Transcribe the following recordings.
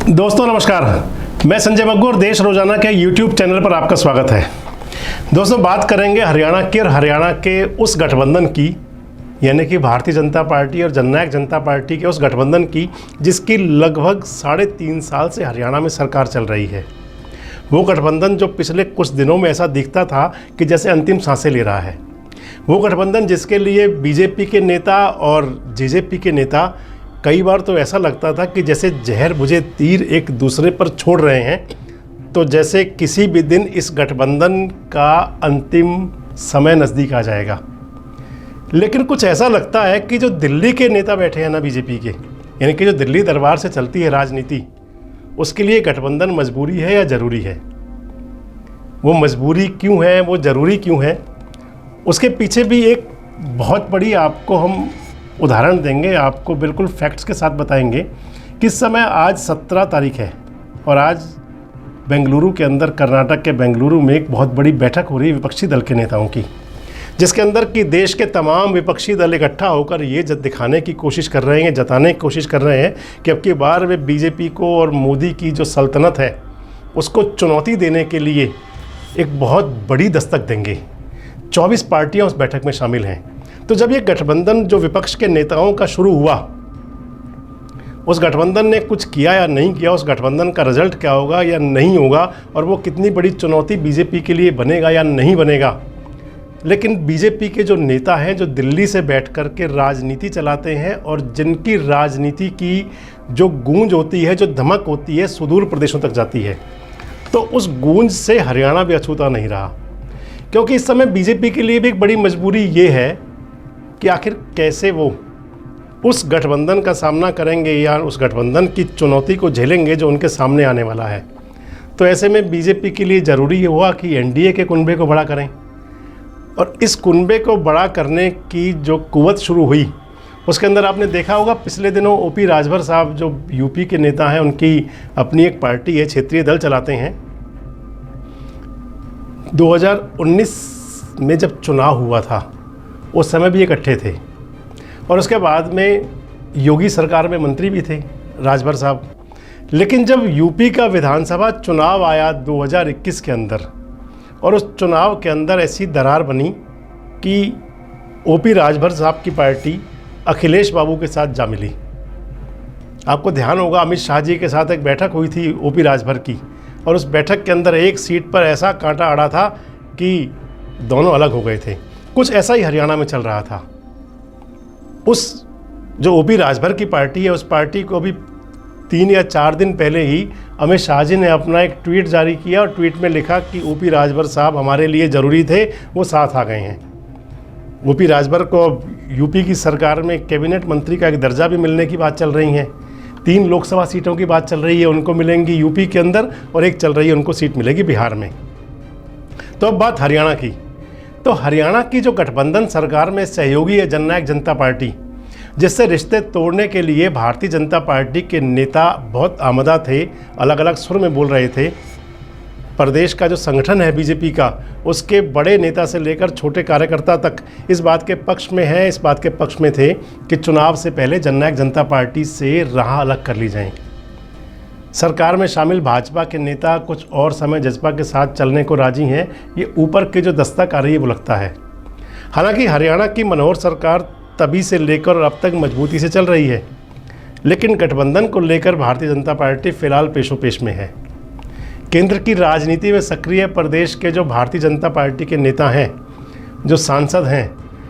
दोस्तों नमस्कार, मैं संजय बग्गू और देश रोजाना के YouTube चैनल पर आपका स्वागत है। दोस्तों बात करेंगे हरियाणा की और हरियाणा के उस गठबंधन की, यानी कि भारतीय जनता पार्टी और जननायक जनता पार्टी के उस गठबंधन की जिसकी लगभग 3.5 साल से हरियाणा में सरकार चल रही है। वो गठबंधन जो पिछले कुछ दिनों में ऐसा दिखता था कि जैसे अंतिम सांसें ले रहा है। वो गठबंधन जिसके लिए बीजेपी के नेता और जेजेपी के नेता कई बार तो ऐसा लगता था कि जैसे जहर बुझे तीर एक दूसरे पर छोड़ रहे हैं, तो जैसे किसी भी दिन इस गठबंधन का अंतिम समय नज़दीक आ जाएगा। लेकिन कुछ ऐसा लगता है कि जो दिल्ली के नेता बैठे हैं ना बीजेपी के, यानी कि जो दिल्ली दरबार से चलती है राजनीति, उसके लिए गठबंधन मजबूरी है या ज़रूरी है। वो मजबूरी क्यों है, वो ज़रूरी क्यों है, उसके पीछे भी एक बहुत बड़ी आपको हम उदाहरण देंगे, आपको बिल्कुल फैक्ट्स के साथ बताएंगे। किस समय आज 17 तारीख है और आज बेंगलुरु के अंदर, कर्नाटक के बेंगलुरु में एक बहुत बड़ी बैठक हो रही है विपक्षी दल के नेताओं की, जिसके अंदर कि देश के तमाम विपक्षी दल इकट्ठा होकर ये दिखाने की कोशिश कर रहे हैं, जताने की कोशिश कर रहे हैं कि अब की बार वे बीजेपी को और मोदी की जो सल्तनत है उसको चुनौती देने के लिए एक बहुत बड़ी दस्तक देंगे। 24 पार्टियाँ उस बैठक में शामिल हैं। तो जब ये गठबंधन जो विपक्ष के नेताओं का शुरू हुआ, उस गठबंधन ने कुछ किया या नहीं किया, उस गठबंधन का रिजल्ट क्या होगा या नहीं होगा, और वो कितनी बड़ी चुनौती बीजेपी के लिए बनेगा या नहीं बनेगा। लेकिन बीजेपी के जो नेता हैं, जो दिल्ली से बैठ कर के राजनीति चलाते हैं और जिनकी राजनीति की जो गूंज होती है, जो धमक होती है, सुदूर प्रदेशों तक जाती है, तो उस गूंज से हरियाणा भी अछूता नहीं रहा। क्योंकि इस समय बीजेपी के लिए भी एक बड़ी मजबूरी ये है कि आखिर कैसे वो उस गठबंधन का सामना करेंगे या उस गठबंधन की चुनौती को झेलेंगे जो उनके सामने आने वाला है। तो ऐसे में बीजेपी के लिए ज़रूरी हुआ कि एनडीए के कुनबे को बड़ा करें, और इस कुनबे को बड़ा करने की जो कुव्वत शुरू हुई, उसके अंदर आपने देखा होगा पिछले दिनों ओपी राजभर साहब जो यूपी के नेता हैं, उनकी अपनी एक पार्टी है, क्षेत्रीय दल चलाते हैं। 2019 में जब चुनाव हुआ था उस समय भी इकट्ठे थे, और उसके बाद में योगी सरकार में मंत्री भी थे राजभर साहब। लेकिन जब यूपी का विधानसभा चुनाव आया 2021 के अंदर, और उस चुनाव के अंदर ऐसी दरार बनी कि ओपी राजभर साहब की पार्टी अखिलेश बाबू के साथ जा मिली। आपको ध्यान होगा अमित शाह जी के साथ एक बैठक हुई थी ओपी राजभर की, और उस बैठक के अंदर एक सीट पर ऐसा कांटा अड़ा था कि दोनों अलग हो गए थे। कुछ ऐसा ही हरियाणा में चल रहा था। उस जो ओपी राजभर की पार्टी है, उस पार्टी को अभी 3 या 4 दिन पहले ही अमित शाह जी ने अपना एक ट्वीट जारी किया, और ट्वीट में लिखा कि ओपी राजभर साहब हमारे लिए ज़रूरी थे, वो साथ आ गए हैं। ओपी राजभर को यूपी की सरकार में कैबिनेट मंत्री का एक दर्जा भी मिलने की बात चल रही है। 3 लोकसभा सीटों की बात चल रही है, उनको मिलेंगी यूपी के अंदर, और एक चल रही है उनको सीट मिलेगी बिहार में। तो अब बात हरियाणा की। तो हरियाणा की जो गठबंधन सरकार में सहयोगी है जननायक जनता पार्टी, जिससे रिश्ते तोड़ने के लिए भारतीय जनता पार्टी के नेता बहुत आमदा थे, अलग अलग सुर में बोल रहे थे। प्रदेश का जो संगठन है बीजेपी का, उसके बड़े नेता से लेकर छोटे कार्यकर्ता तक इस बात के पक्ष में है, इस बात के पक्ष में थे कि चुनाव से पहले जननायक जनता पार्टी से राह अलग कर ली जाए। सरकार में शामिल भाजपा के नेता कुछ और समय जजपा के साथ चलने को राजी हैं। ये ऊपर की जो दस्तक आ रही है वो लगता है। हालांकि हरियाणा की मनोहर सरकार तभी से लेकर और अब तक मजबूती से चल रही है, लेकिन गठबंधन को लेकर भारतीय जनता पार्टी फिलहाल पेशोपेश में है। केंद्र की राजनीति में सक्रिय प्रदेश के जो भारतीय जनता पार्टी के नेता हैं, जो सांसद हैं,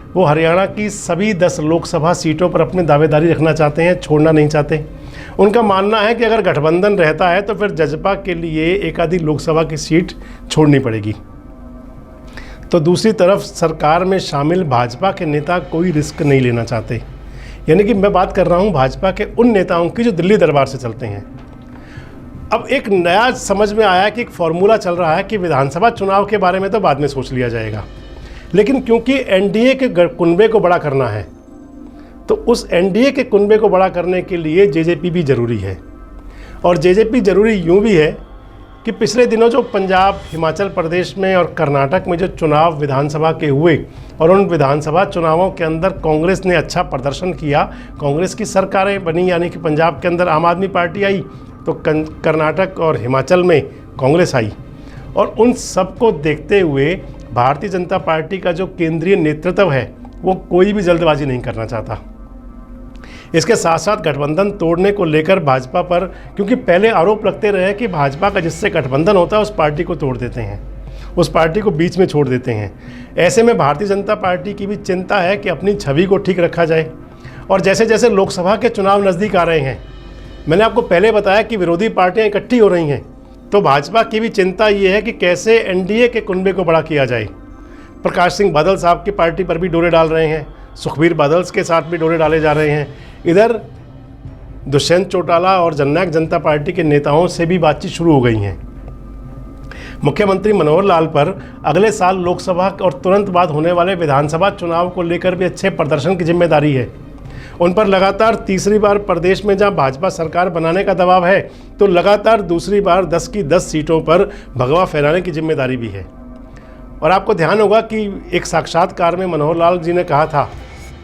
वो हरियाणा की सभी 10 लोकसभा सीटों पर अपनी दावेदारी रखना चाहते हैं, छोड़ना नहीं चाहते। उनका मानना है कि अगर गठबंधन रहता है तो फिर जजपा के लिए एक आधी लोकसभा की सीट छोड़नी पड़ेगी। तो दूसरी तरफ सरकार में शामिल भाजपा के नेता कोई रिस्क नहीं लेना चाहते। यानी कि मैं बात कर रहा हूँ भाजपा के उन नेताओं की जो दिल्ली दरबार से चलते हैं। अब एक नया समझ में आया कि एक फॉर्मूला चल रहा है कि विधानसभा चुनाव के बारे में तो बाद में सोच लिया जाएगा, लेकिन क्योंकि एनडीए के कुनबे को बड़ा करना है, तो उस एनडीए के कुनबे को बड़ा करने के लिए जेजेपी भी ज़रूरी है। और जेजेपी ज़रूरी यूँ भी है कि पिछले दिनों जो पंजाब, हिमाचल प्रदेश में और कर्नाटक में जो चुनाव विधानसभा के हुए, और उन विधानसभा चुनावों के अंदर कांग्रेस ने अच्छा प्रदर्शन किया, कांग्रेस की सरकारें बनी, यानी कि पंजाब के अंदर आम आदमी पार्टी आई, तो कर्नाटक और हिमाचल में कांग्रेस आई, और उन सब को देखते हुए भारतीय जनता पार्टी का जो केंद्रीय नेतृत्व है वो कोई भी जल्दबाजी नहीं करना चाहता। इसके साथ साथ गठबंधन तोड़ने को लेकर भाजपा पर, क्योंकि पहले आरोप लगते रहे कि भाजपा का जिससे गठबंधन होता है उस पार्टी को तोड़ देते हैं, उस पार्टी को बीच में छोड़ देते हैं। ऐसे में भारतीय जनता पार्टी की भी चिंता है कि अपनी छवि को ठीक रखा जाए। और जैसे जैसे लोकसभा के चुनाव नज़दीक आ रहे हैं, मैंने आपको पहले बताया कि विरोधी पार्टियां इकट्ठी हो रही हैं, तो भाजपा की भी चिंता ये है कि कैसे एनडीए के कुनबे को बड़ा किया जाए। प्रकाश सिंह बादल साहब की पार्टी पर भी डोरे डाल रहे हैं, सुखबीर बादल के साथ भी डोरे डाले जा रहे हैं। इधर दुष्यंत चौटाला और जननायक जनता पार्टी के नेताओं से भी बातचीत शुरू हो गई हैं। मुख्यमंत्री मनोहर लाल पर अगले साल लोकसभा और तुरंत बाद होने वाले विधानसभा चुनाव को लेकर भी अच्छे प्रदर्शन की जिम्मेदारी है। उन पर लगातार तीसरी बार प्रदेश में जहां भाजपा सरकार बनाने का दबाव है, तो लगातार दूसरी बार 10 की 10 सीटों पर भगवा फहराने की जिम्मेदारी भी है। और आपको ध्यान होगा कि एक साक्षात्कार में मनोहर लाल जी ने कहा था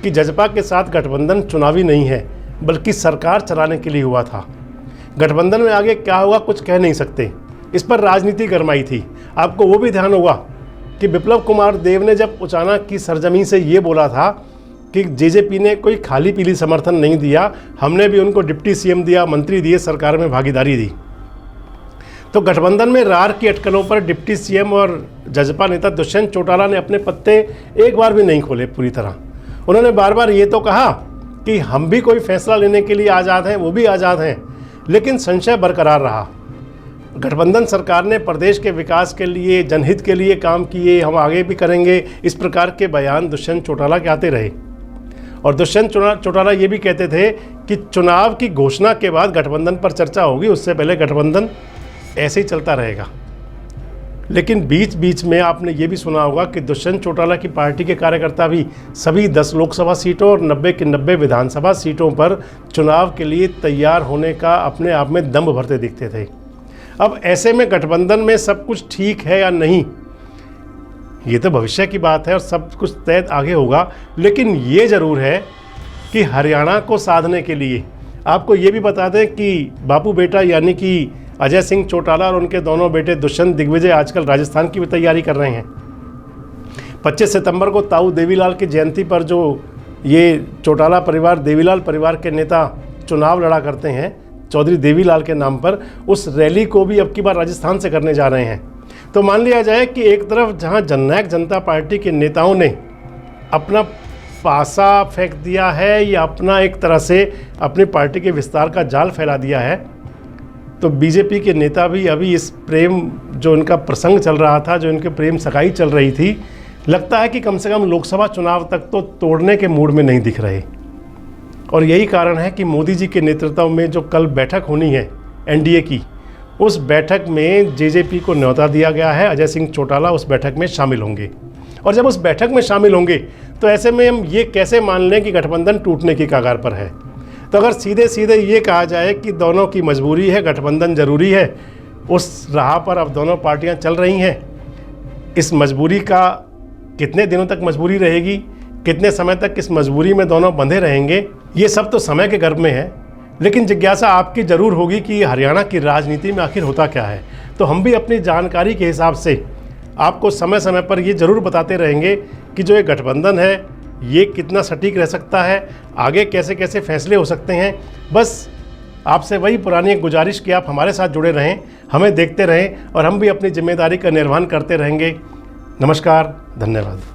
कि जजपा के साथ गठबंधन चुनावी नहीं है, बल्कि सरकार चलाने के लिए हुआ था। गठबंधन में आगे क्या होगा कुछ कह नहीं सकते, इस पर राजनीति गरमाई थी। आपको वो भी ध्यान होगा कि बिप्लब कुमार देव ने जब उचाना की सरजमीं से ये बोला था कि जेजेपी ने कोई खाली पीली समर्थन नहीं दिया, हमने भी उनको डिप्टी सीएम दिया, मंत्री दिए, सरकार में भागीदारी दी। तो गठबंधन में रार की अटकलों पर डिप्टी सीएम और जजपा नेता दुष्यंत चौटाला ने अपने पत्ते एक बार भी नहीं खोले पूरी तरह। उन्होंने बार बार ये तो कहा कि हम भी कोई फैसला लेने के लिए आज़ाद हैं, वो भी आज़ाद हैं, लेकिन संशय बरकरार रहा। गठबंधन सरकार ने प्रदेश के विकास के लिए, जनहित के लिए काम किए, हम आगे भी करेंगे, इस प्रकार के बयान दुष्यंत चौटाला के आते रहे। और दुष्यंत चौटाला ये भी कहते थे कि चुनाव की घोषणा के बाद गठबंधन पर चर्चा होगी, उससे पहले गठबंधन ऐसे ही चलता रहेगा। लेकिन बीच बीच में आपने ये भी सुना होगा कि दुष्यंत चौटाला की पार्टी के कार्यकर्ता भी सभी 10 लोकसभा सीटों और 90 की 90 विधानसभा सीटों पर चुनाव के लिए तैयार होने का अपने आप में दम भरते दिखते थे। अब ऐसे में गठबंधन में सब कुछ ठीक है या नहीं, ये तो भविष्य की बात है और सब कुछ तय आगे होगा। लेकिन ये ज़रूर है कि हरियाणा को साधने के लिए आपको ये भी बता दें कि बापू बेटा यानी कि अजय सिंह चौटाला और उनके दोनों बेटे दुष्यंत दिग्विजय आजकल राजस्थान की भी तैयारी कर रहे हैं। 25 सितंबर को ताऊ देवीलाल की जयंती पर जो ये चौटाला परिवार, देवीलाल परिवार के नेता चुनाव लड़ा करते हैं चौधरी देवीलाल के नाम पर, उस रैली को भी अब की बार राजस्थान से करने जा रहे हैं। तो मान लिया जाए कि एक तरफ जहां जननायक जनता पार्टी के नेताओं ने अपना पासा फेंक दिया है या अपना एक तरह से अपनी पार्टी के विस्तार का जाल फैला दिया है, तो बीजेपी के नेता भी अभी इस प्रेम, जो इनका प्रसंग चल रहा था, जो इनके प्रेम सगाई चल रही थी, लगता है कि कम से कम लोकसभा चुनाव तक तो तोड़ने के मूड में नहीं दिख रहे। और यही कारण है कि मोदी जी के नेतृत्व में जो कल बैठक होनी है एनडीए की, उस बैठक में जेजेपी को न्योता दिया गया है। अजय सिंह चौटाला उस बैठक में शामिल होंगे, और जब उस बैठक में शामिल होंगे तो ऐसे में हम ये कैसे मान लें कि गठबंधन टूटने की कगार पर है। तो अगर सीधे सीधे ये कहा जाए कि दोनों की मजबूरी है, गठबंधन ज़रूरी है, उस राह पर अब दोनों पार्टियां चल रही हैं। इस मजबूरी का कितने दिनों तक मजबूरी रहेगी, कितने समय तक इस मजबूरी में दोनों बंधे रहेंगे, ये सब तो समय के गर्भ में है। लेकिन जिज्ञासा आपकी ज़रूर होगी कि हरियाणा की राजनीति में आखिर होता क्या है। तो हम भी अपनी जानकारी के हिसाब से आपको समय समय पर ये ज़रूर बताते रहेंगे कि जो ये गठबंधन है ये कितना सटीक रह सकता है, आगे कैसे कैसे फैसले हो सकते हैं। बस आपसे वही पुरानी एक गुजारिश कि आप हमारे साथ जुड़े रहें, हमें देखते रहें और हम भी अपनी जिम्मेदारी का निर्वहन करते रहेंगे। नमस्कार, धन्यवाद।